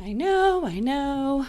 I know.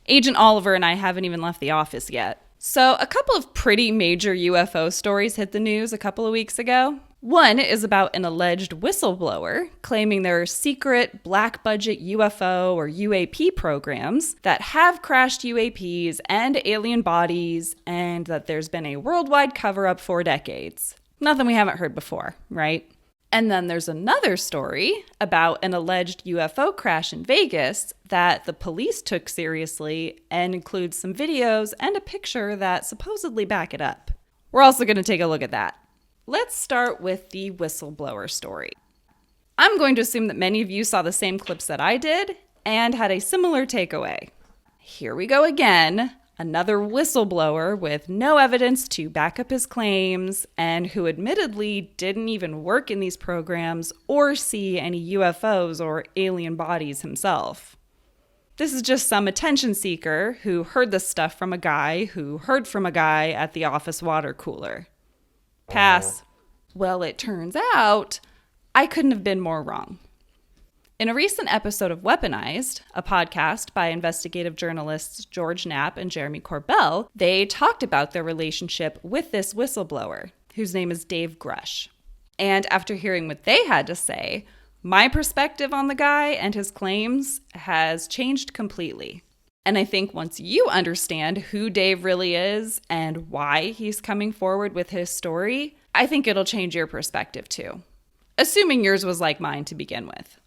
Agent Oliver and I haven't even left the office yet. So a couple of pretty major UFO stories hit the news a couple of weeks ago. One is about an alleged whistleblower claiming there are secret black budget UFO or UAP programs that have crashed UAPs and alien bodies, and that there's been a worldwide cover-up for decades. Nothing we haven't heard before, right? And then there's another story about an alleged UFO crash in Vegas that the police took seriously and includes some videos and a picture that supposedly back it up. We're also going to take a look at that. Let's start with the whistleblower story. I'm going to assume that many of you saw the same clips that I did and had a similar takeaway. Here we go again. Another whistleblower with no evidence to back up his claims and who admittedly didn't even work in these programs or see any UFOs or alien bodies himself. This is just some attention seeker who heard this stuff from a guy who heard from a guy at the office water cooler. Pass. Well, it turns out I couldn't have been more wrong. In a recent episode of Weaponized, a podcast by investigative journalists George Knapp and Jeremy Corbell, they talked about their relationship with this whistleblower, whose name is Dave Grusch. And after hearing what they had to say, my perspective on the guy and his claims has changed completely. And I think once you understand who Dave really is and why he's coming forward with his story, I think it'll change your perspective too. Assuming yours was like mine to begin with.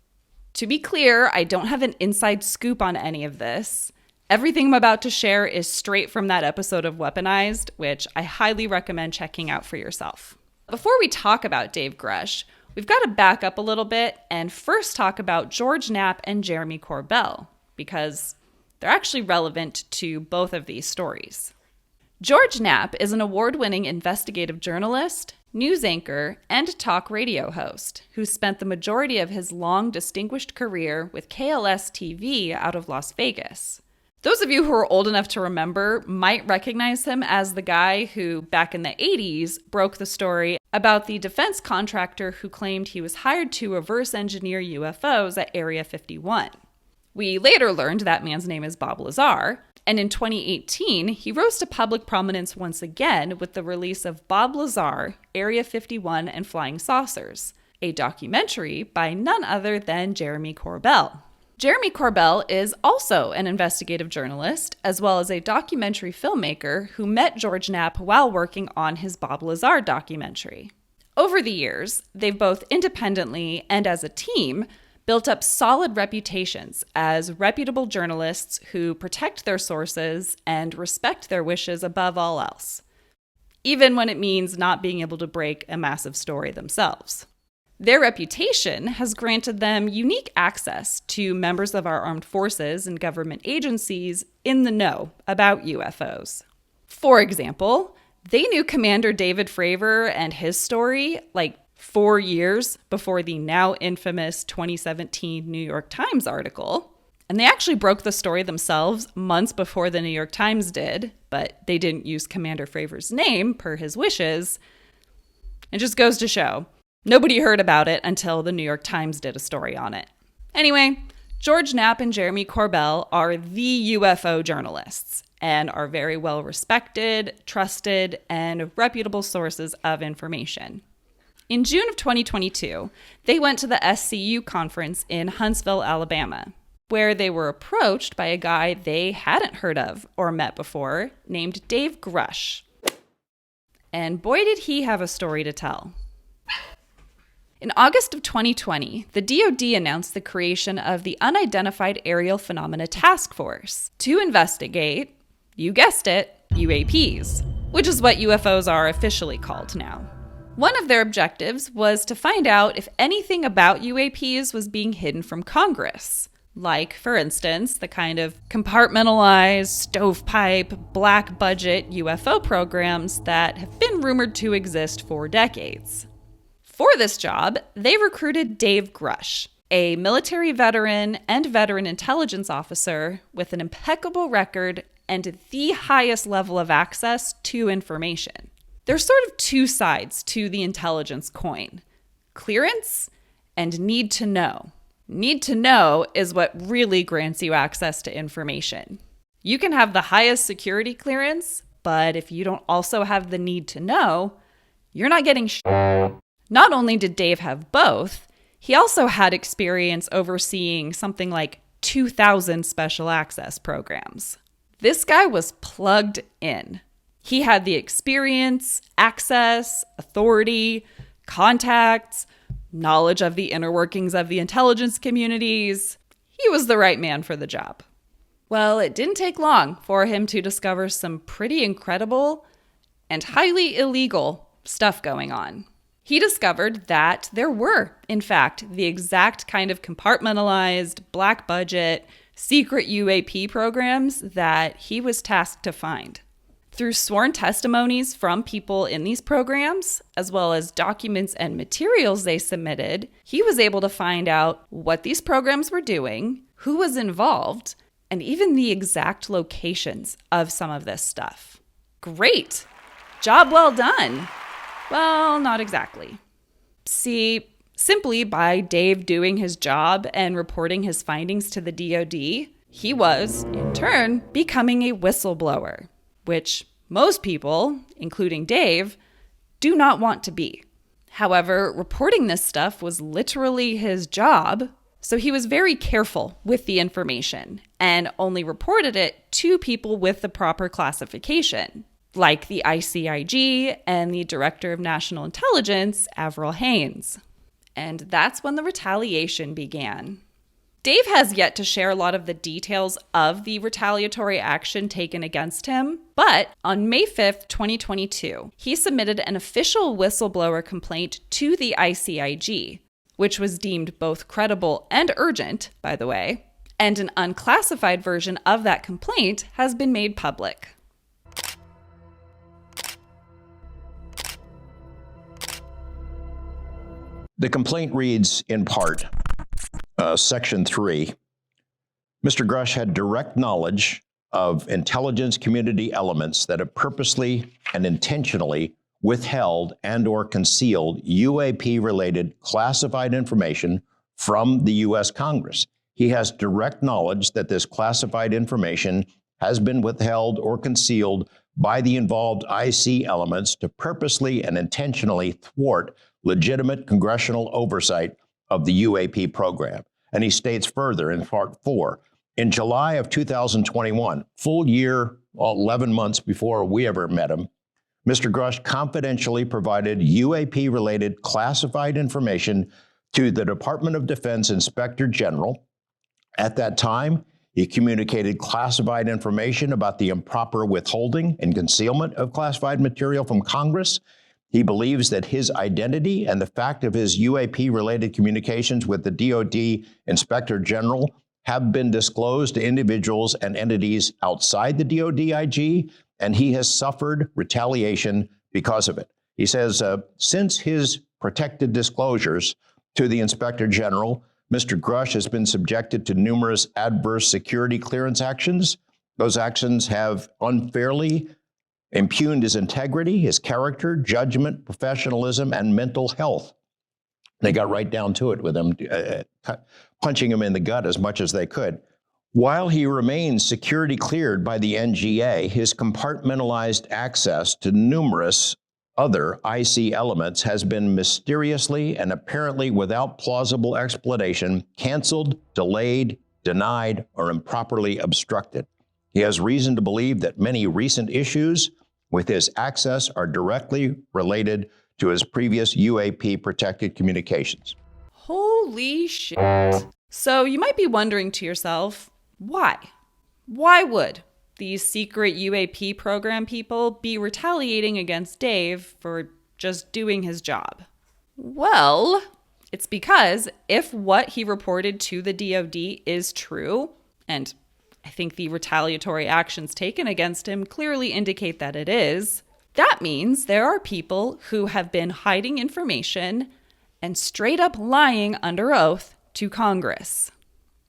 To be clear, I don't have an inside scoop on any of this. Everything I'm about to share is straight from that episode of Weaponized, which I highly recommend checking out for yourself. Before we talk about Dave Grusch, we've got to back up a little bit and first talk about George Knapp and Jeremy Corbell, because they're actually relevant to both of these stories. George Knapp is an award-winning investigative journalist, news anchor, and talk radio host who spent the majority of his long, distinguished career with KLS-TV out of Las Vegas. Those of you who are old enough to remember might recognize him as the guy who, back in the 80s, broke the story about the defense contractor who claimed he was hired to reverse engineer UFOs at Area 51. We later learned that man's name is Bob Lazar, and in 2018, he rose to public prominence once again with the release of Bob Lazar, Area 51 and Flying Saucers, a documentary by none other than Jeremy Corbell. Jeremy Corbell is also an investigative journalist, as well as a documentary filmmaker who met George Knapp while working on his Bob Lazar documentary. Over the years, they've both independently and as a team built up solid reputations as reputable journalists who protect their sources and respect their wishes above all else, even when it means not being able to break a massive story themselves. Their reputation has granted them unique access to members of our armed forces and government agencies in the know about UFOs. For example, they knew Commander David Fravor and his story 4 years before the now infamous 2017 New York Times article. And they actually broke the story themselves months before the New York Times did, but they didn't use Commander Fravor's name per his wishes. It just goes to show, nobody heard about it until the New York Times did a story on it. Anyway, George Knapp and Jeremy Corbell are the UFO journalists and are very well respected, trusted, and reputable sources of information. In June of 2022, they went to the SCU conference in Huntsville, Alabama, where they were approached by a guy they hadn't heard of or met before named Dave Grusch. And boy, did he have a story to tell. In August of 2020, the DoD announced the creation of the Unidentified Aerial Phenomena Task Force to investigate, you guessed it, UAPs, which is what UFOs are officially called now. One of their objectives was to find out if anything about UAPs was being hidden from Congress. Like, for instance, the kind of compartmentalized, stovepipe, black budget UFO programs that have been rumored to exist for decades. For this job, they recruited Dave Grusch, a military veteran and veteran intelligence officer with an impeccable record and the highest level of access to information. There's sort of two sides to the intelligence coin: clearance and need to know. Need to know is what really grants you access to information. You can have the highest security clearance, but if you don't also have the need to know, you're not getting Not only did Dave have both, he also had experience overseeing something like 2,000 special access programs. This guy was plugged in. He had the experience, access, authority, contacts, knowledge of the inner workings of the intelligence communities. He was the right man for the job. Well, it didn't take long for him to discover some pretty incredible and highly illegal stuff going on. He discovered that there were, in fact, the exact kind of compartmentalized, black budget, secret UAP programs that he was tasked to find. Through sworn testimonies from people in these programs, as well as documents and materials they submitted, he was able to find out what these programs were doing, who was involved, and even the exact locations of some of this stuff. Great! Job well done! Well, not exactly. See, simply by Dave doing his job and reporting his findings to the DoD, he was, in turn, becoming a whistleblower, which most people, including Dave, do not want to be. However, reporting this stuff was literally his job, so he was very careful with the information and only reported it to people with the proper classification, like the ICIG and the Director of National Intelligence, Avril Haines. And that's when the retaliation began. Dave has yet to share a lot of the details of the retaliatory action taken against him, but on May 5th, 2022, he submitted an official whistleblower complaint to the ICIG, which was deemed both credible and urgent, by the way, and an unclassified version of that complaint has been made public. The complaint reads, in part, Section 3, Mr. Grusch had direct knowledge of intelligence community elements that have purposely and intentionally withheld and or concealed UAP-related classified information from the U.S. Congress. He has direct knowledge that this classified information has been withheld or concealed by the involved IC elements to purposely and intentionally thwart legitimate congressional oversight of the UAP program. And he states further in Part 4, in July of 2021, full year, 11 months before we ever met him, Mr. Grusch confidentially provided UAP-related classified information to the Department of Defense Inspector General. At that time, he communicated classified information about the improper withholding and concealment of classified material from Congress. He believes that his identity and the fact of his UAP-related communications with the DoD Inspector General have been disclosed to individuals and entities outside the DoD IG, and he has suffered retaliation because of it. He says, since his protected disclosures to the Inspector General, Mr. Grusch has been subjected to numerous adverse security clearance actions. Those actions have unfairly impugned his integrity, his character, judgment, professionalism, and mental health. They got right down to it with him, punching him in the gut as much as they could. While he remains security cleared by the NGA, his compartmentalized access to numerous other IC elements has been mysteriously and apparently without plausible explanation canceled, delayed, denied, or improperly obstructed. He has reason to believe that many recent issues with his access are directly related to his previous UAP protected communications. Holy shit. So you might be wondering to yourself, why? Why would these secret UAP program people be retaliating against Dave for just doing his job? Well, it's because if what he reported to the DoD is true, and I think the retaliatory actions taken against him clearly indicate that it is, that means there are people who have been hiding information and straight up lying under oath to Congress.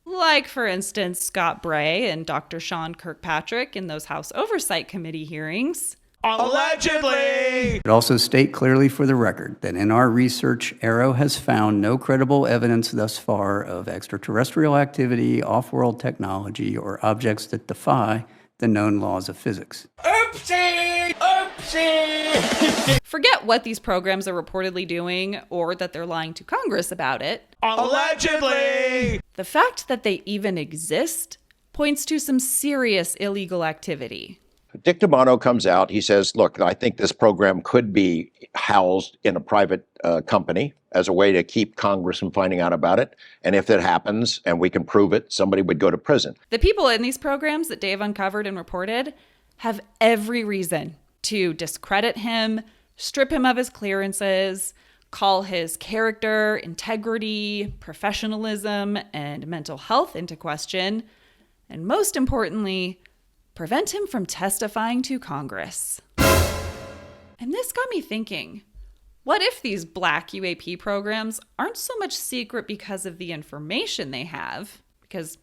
Like, for instance, Scott Bray and Dr. Sean Kirkpatrick in those House Oversight Committee hearings, Allegedly! But also state clearly for the record that in our research, AARO has found no credible evidence thus far of extraterrestrial activity, off-world technology, or objects that defy the known laws of physics. Oopsie! Oopsie! Forget what these programs are reportedly doing or that they're lying to Congress about it. Allegedly! The fact that they even exist points to some serious illegal activity. Dick DeMono comes out. He says, look, I think this program could be housed in a private company as a way to keep Congress from finding out about it. And if it happens and we can prove it, somebody would go to prison. The people in these programs that Dave uncovered and reported have every reason to discredit him, strip him of his clearances, call his character, integrity, professionalism, and mental health into question, and most importantly, prevent him from testifying to Congress. And this got me thinking, what if these black UAP programs aren't so much secret because of the information they have? Because,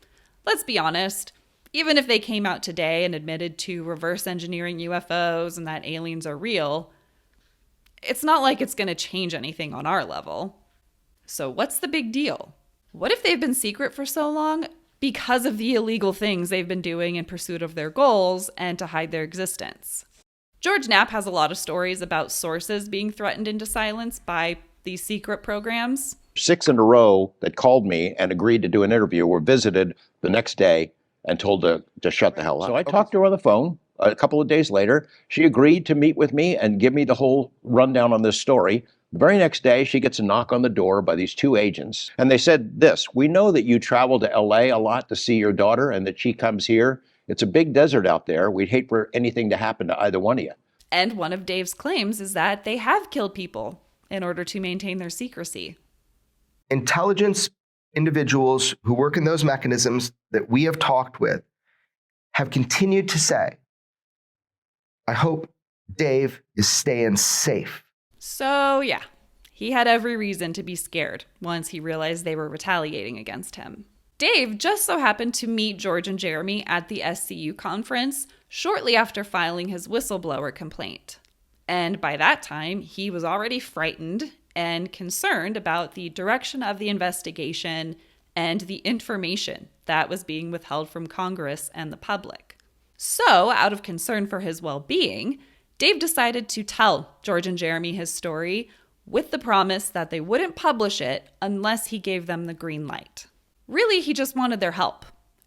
let's be honest, even if they came out today and admitted to reverse engineering UFOs and that aliens are real, it's not like it's going to change anything on our level. So what's the big deal? What if they've been secret for so long because of the illegal things they've been doing in pursuit of their goals and to hide their existence? George Knapp has a lot of stories about sources being threatened into silence by these secret programs. 6 in a row that called me and agreed to do an interview were visited the next day and told to shut the hell up. So I talked to her on the phone. A couple of days later, she agreed to meet with me and give me the whole rundown on this story. The very next day, she gets a knock on the door by these 2 agents. And they said this: we know that you travel to LA a lot to see your daughter and that she comes here. It's a big desert out there. We'd hate for anything to happen to either one of you. And one of Dave's claims is that they have killed people in order to maintain their secrecy. Intelligence individuals who work in those mechanisms that we have talked with have continued to say, I hope Dave is staying safe. So yeah, he had every reason to be scared once he realized they were retaliating against him. Dave just so happened to meet George and Jeremy at the SCU conference shortly after filing his whistleblower complaint. And by that time, he was already frightened and concerned about the direction of the investigation and the information that was being withheld from Congress and the public. So, out of concern for his well-being, Dave decided to tell George and Jeremy his story with the promise that they wouldn't publish it unless he gave them the green light. Really, he just wanted their help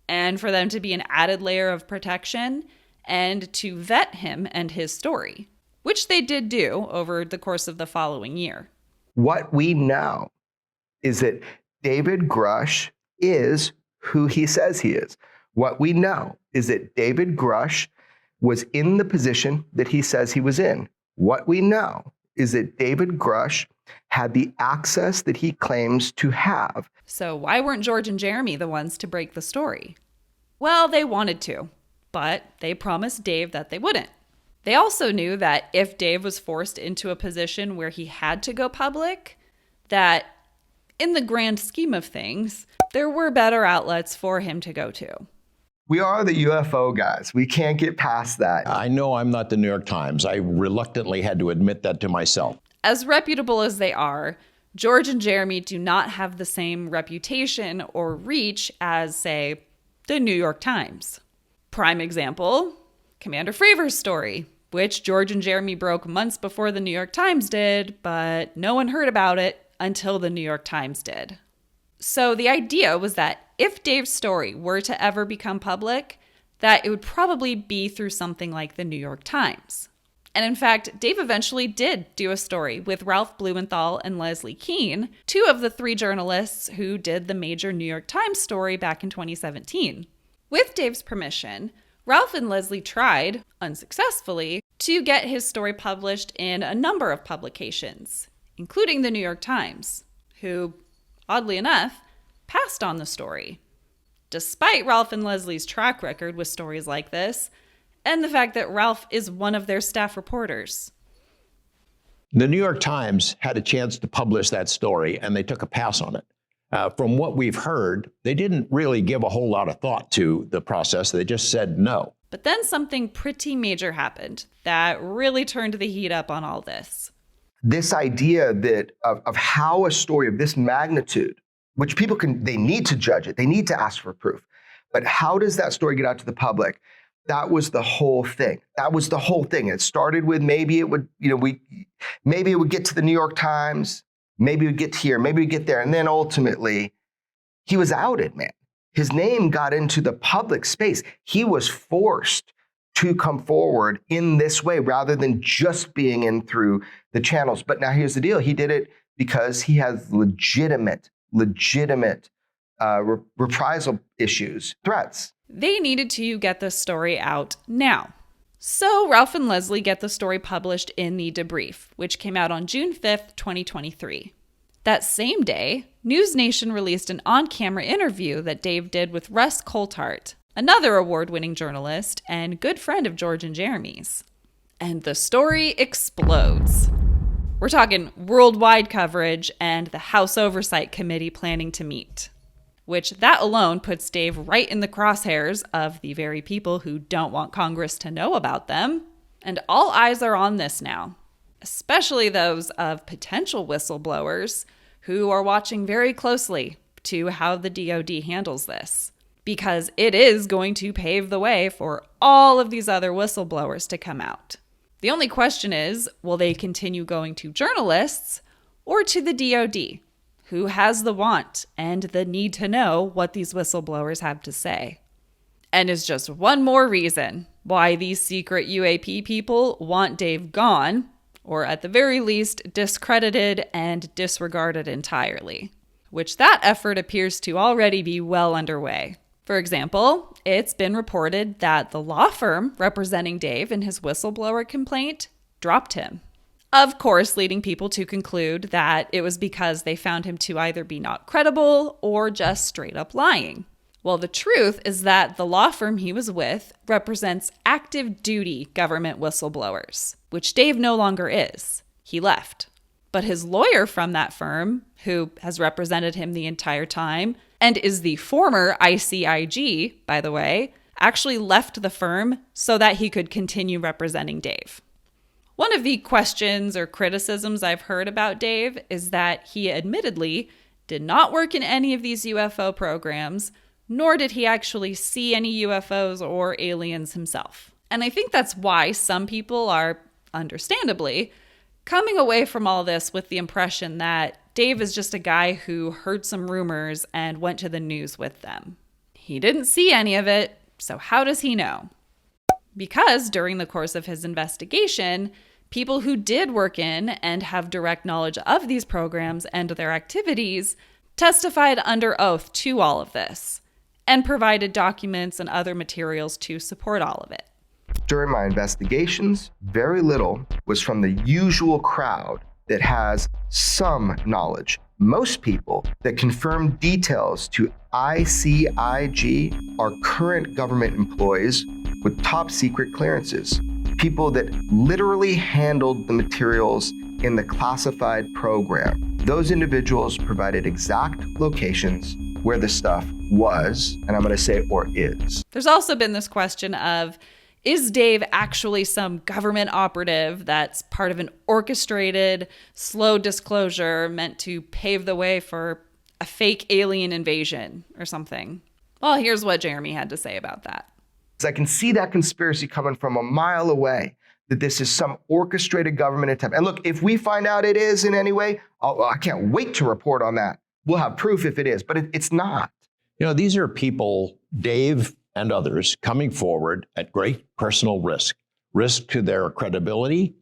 and for them to be an added layer of protection and to vet him and his story, which they did do over the course of the following year. What we know is that David Grusch is who he says he is. What we know is that David Grusch was in the position that he says he was in. What we know is that David Grusch had the access that he claims to have. So why weren't George and Jeremy the ones to break the story? Well, they wanted to, but they promised Dave that they wouldn't. They also knew that if Dave was forced into a position where he had to go public, that in the grand scheme of things, there were better outlets for him to go to. We are the UFO guys. We can't get past that. I know I'm not the New York Times. I reluctantly had to admit that to myself. As reputable as they are, George and Jeremy do not have the same reputation or reach as, say, the New York Times. Prime example, Commander Fravor's story, which George and Jeremy broke months before the New York Times did, but no one heard about it until the New York Times did. So the idea was that if Dave's story were to ever become public, that it would probably be through something like the New York Times. And in fact, Dave eventually did do a story with Ralph Blumenthal and Leslie Kean, 2 of the 3 journalists who did the major New York Times story back in 2017. With Dave's permission, Ralph and Leslie tried, unsuccessfully, to get his story published in a number of publications, including the New York Times, who, oddly enough, passed on the story. Despite Ralph and Leslie's track record with stories like this, and the fact that Ralph is one of their staff reporters. The New York Times had a chance to publish that story, and they took a pass on it. From what we've heard, they didn't really give a whole lot of thought to the process. They just said no. But then something pretty major happened that really turned the heat up on all this. This idea that of how a story of this magnitude, which people they need to judge it, they need to ask for proof. But how does that story get out to the public? That was the whole thing. That was the whole thing. It started with maybe it would, maybe it would get to the New York Times, maybe it would get here, maybe it would get there. And then ultimately, he was outed, man. His name got into the public space. He was forced to come forward in this way rather than just being in through the channels. But now here's the deal. He did it because he has legitimate reprisal issues, threats. They needed to get this story out now. So Ralph and Leslie get the story published in the Debrief, which came out on June 5th, 2023. That same day, News Nation released an on-camera interview that Dave did with Russ Coulthart, another award-winning journalist and good friend of George and Jeremy's. And the story explodes. We're talking worldwide coverage and the House Oversight Committee planning to meet, which that alone puts Dave right in the crosshairs of the very people who don't want Congress to know about them. And all eyes are on this now, especially those of potential whistleblowers who are watching very closely to how the DoD handles this, because it is going to pave the way for all of these other whistleblowers to come out. The only question is, will they continue going to journalists or to the DoD, who has the want and the need to know what these whistleblowers have to say? And is just one more reason why these secret UAP people want Dave gone, or at the very least discredited and disregarded entirely, which that effort appears to already be well underway. For example, it's been reported that the law firm representing Dave in his whistleblower complaint dropped him. Of course, leading people to conclude that it was because they found him to either be not credible or just straight up lying. Well, the truth is that the law firm he was with represents active duty government whistleblowers, which Dave no longer is. He left. But his lawyer from that firm, who has represented him the entire time, and is the former ICIG, by the way, actually left the firm so that he could continue representing Dave. One of the questions or criticisms I've heard about Dave is that he admittedly did not work in any of these UFO programs, nor did he actually see any UFOs or aliens himself. And I think that's why some people are, understandably, coming away from all this with the impression that Dave is just a guy who heard some rumors and went to the news with them. He didn't see any of it, so how does he know? Because during the course of his investigation, people who did work in and have direct knowledge of these programs and their activities testified under oath to all of this and provided documents and other materials to support all of it. During my investigations, very little was from the usual crowd that has some knowledge. Most people that confirm details to ICIG are current government employees with top secret clearances. People that literally handled the materials in the classified program. Those individuals provided exact locations where the stuff was, and I'm going to say or is. There's also been this question of, is Dave actually some government operative that's part of an orchestrated, slow disclosure meant to pave the way for a fake alien invasion or something? Well, here's what Jeremy had to say about that. I can see that conspiracy coming from a mile away, that this is some orchestrated government attempt. And look, if we find out it is in any way, I can't wait to report on that. We'll have proof if it is, but it's not. These are people, Dave and others, coming forward at great personal risk to their credibility,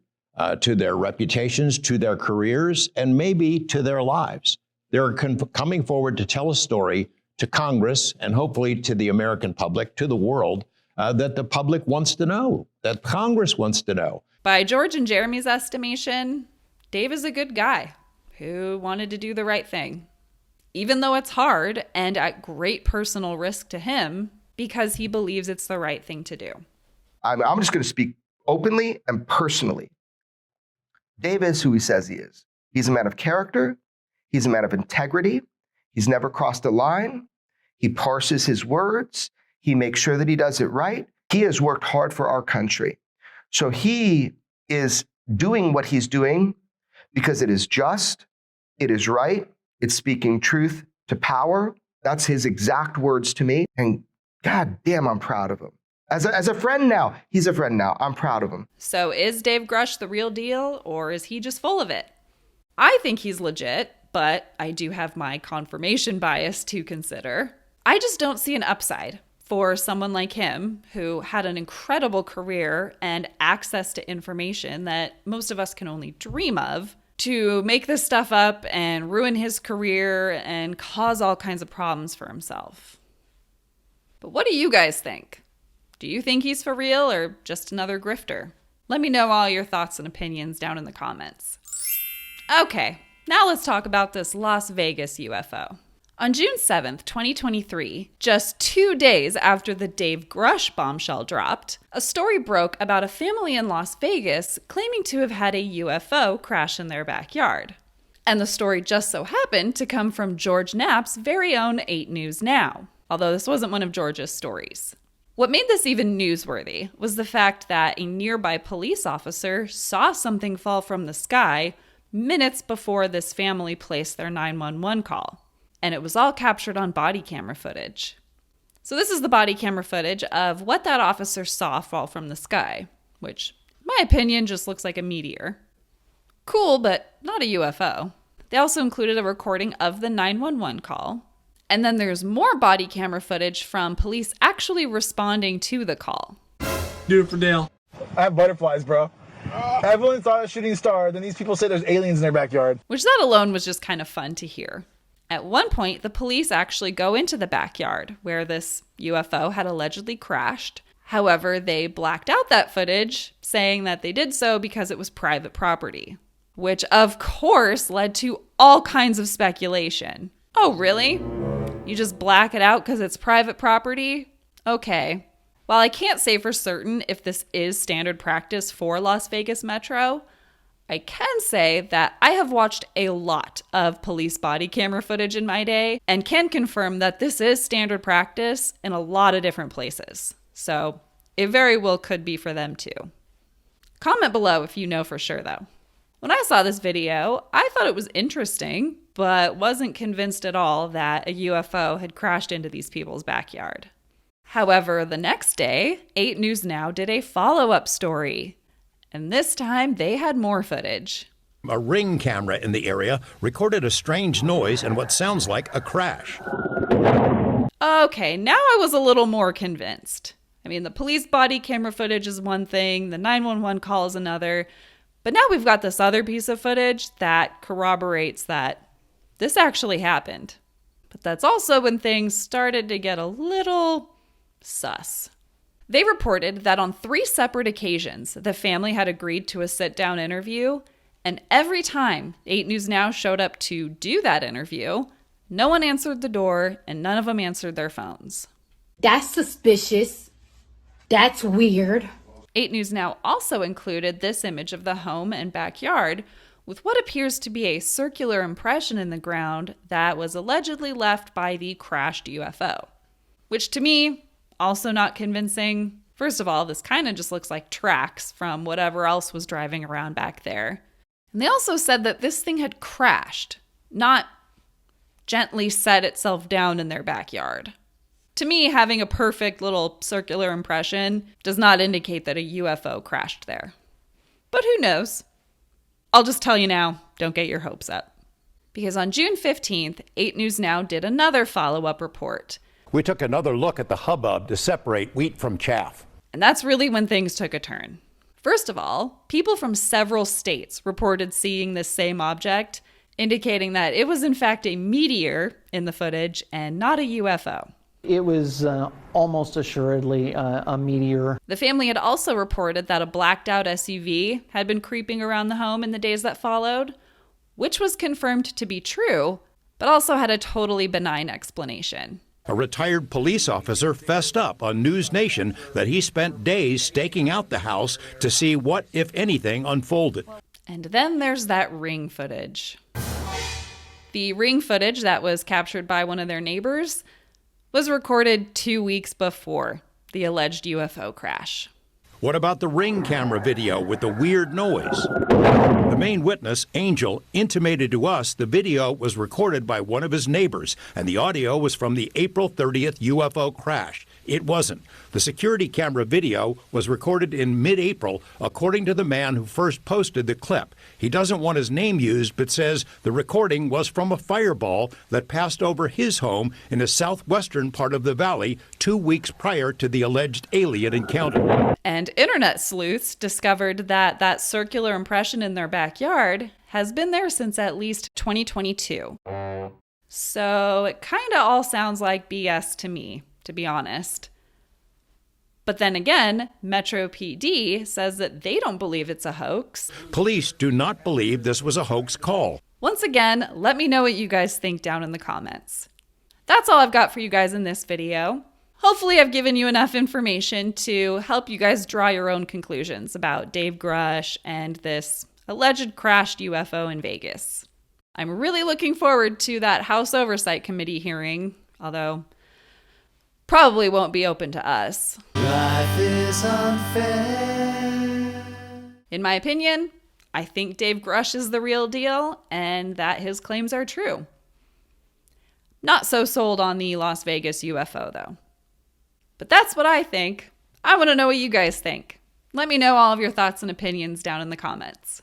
to their reputations, to their careers, and maybe to their lives. They're coming forward to tell a story to Congress and hopefully to the American public, to the world, that the public wants to know, that Congress wants to know. By George and Jeremy's estimation, Dave is a good guy who wanted to do the right thing, even though it's hard and at great personal risk to him, because he believes it's the right thing to do. I'm just going to speak openly and personally. Dave is who he says he is. He's a man of character. He's a man of integrity. He's never crossed a line. He parses his words. He makes sure that he does it right. He has worked hard for our country. So he is doing what he's doing because it is just, it is right, it's speaking truth to power. That's his exact words to me. And God damn, I'm proud of him. As a friend now, he's a friend now. I'm proud of him. So is Dave Grusch the real deal, or is he just full of it? I think he's legit, but I do have my confirmation bias to consider. I just don't see an upside for someone like him who had an incredible career and access to information that most of us can only dream of, to make this stuff up and ruin his career and cause all kinds of problems for himself. But what do you guys think? Do you think he's for real or just another grifter? Let me know all your thoughts and opinions down in the comments. Okay, now let's talk about this Las Vegas UFO. On June 7th, 2023, just 2 days after the Dave Grusch bombshell dropped, a story broke about a family in Las Vegas claiming to have had a UFO crash in their backyard. And the story just so happened to come from George Knapp's very own 8 News Now, although this wasn't one of George's stories. What made this even newsworthy was the fact that a nearby police officer saw something fall from the sky minutes before this family placed their 911 call. And it was all captured on body camera footage. So this is the body camera footage of what that officer saw fall from the sky, which, in my opinion, just looks like a meteor. Cool, but not a UFO. They also included a recording of the 911 call. And then there's more body camera footage from police actually responding to the call. Do it for Dale. I have butterflies, bro. I've only saw a shooting star, then these people say there's aliens in their backyard. Which that alone was just kind of fun to hear. At one point, the police actually go into the backyard where this UFO had allegedly crashed. However, they blacked out that footage, saying that they did so because it was private property, which of course led to all kinds of speculation. Oh, really? You just black it out because it's private property? Okay. While I can't say for certain if this is standard practice for Las Vegas Metro, I can say that I have watched a lot of police body camera footage in my day and can confirm that this is standard practice in a lot of different places. So it very well could be for them too. Comment below if you know for sure though. When I saw this video, I thought it was interesting, but wasn't convinced at all that a UFO had crashed into these people's backyard. However, the next day, 8 News Now did a follow-up story. And this time, they had more footage. A Ring camera in the area recorded a strange noise and what sounds like a crash. Okay, now I was a little more convinced. I mean, the police body camera footage is one thing, the 911 call is another, but now we've got this other piece of footage that corroborates that this actually happened. But that's also when things started to get a little sus. They reported that on 3 separate occasions, the family had agreed to a sit-down interview, and every time 8 News Now showed up to do that interview, no one answered the door and none of them answered their phones. That's suspicious. That's weird. 8 News Now also included this image of the home and backyard with what appears to be a circular impression in the ground that was allegedly left by the crashed UFO, which to me, also not convincing. First of all, this kind of just looks like tracks from whatever else was driving around back there. And they also said that this thing had crashed, not gently set itself down in their backyard. To me, having a perfect little circular impression does not indicate that a UFO crashed there. But who knows? I'll just tell you now, don't get your hopes up. Because on June 15th, 8 News Now did another follow-up report. We took another look at the hubbub to separate wheat from chaff. And that's really when things took a turn. First of all, people from several states reported seeing this same object, indicating that it was in fact a meteor in the footage and not a UFO. It was almost assuredly a meteor. The family had also reported that a blacked out SUV had been creeping around the home in the days that followed, which was confirmed to be true, but also had a totally benign explanation. A retired police officer fessed up on News Nation that he spent days staking out the house to see what, if anything, unfolded. And then there's that Ring footage. The Ring footage that was captured by one of their neighbors was recorded 2 weeks before the alleged UFO crash. What about the Ring camera video with the weird noise? The main witness, Angel, intimated to us the video was recorded by one of his neighbors, and the audio was from the April 30th UFO crash. It wasn't. The security camera video was recorded in mid-April, according to the man who first posted the clip. He doesn't want his name used, but says the recording was from a fireball that passed over his home in the southwestern part of the valley 2 weeks prior to the alleged alien encounter. And internet sleuths discovered that that circular impression in their backyard has been there since at least 2022. So it kind of all sounds like BS to me, to be honest. But then again, Metro PD says that they don't believe it's a hoax. Police do not believe this was a hoax call. Once again, let me know what you guys think down in the comments. That's all I've got for you guys in this video. Hopefully I've given you enough information to help you guys draw your own conclusions about Dave Grusch and this alleged crashed UFO in Vegas. I'm really looking forward to that House Oversight Committee hearing, although probably won't be open to us. Life is unfair. In my opinion, I think Dave Grusch is the real deal and that his claims are true. Not so sold on the Las Vegas UFO, though. But that's what I think. I want to know what you guys think. Let me know all of your thoughts and opinions down in the comments.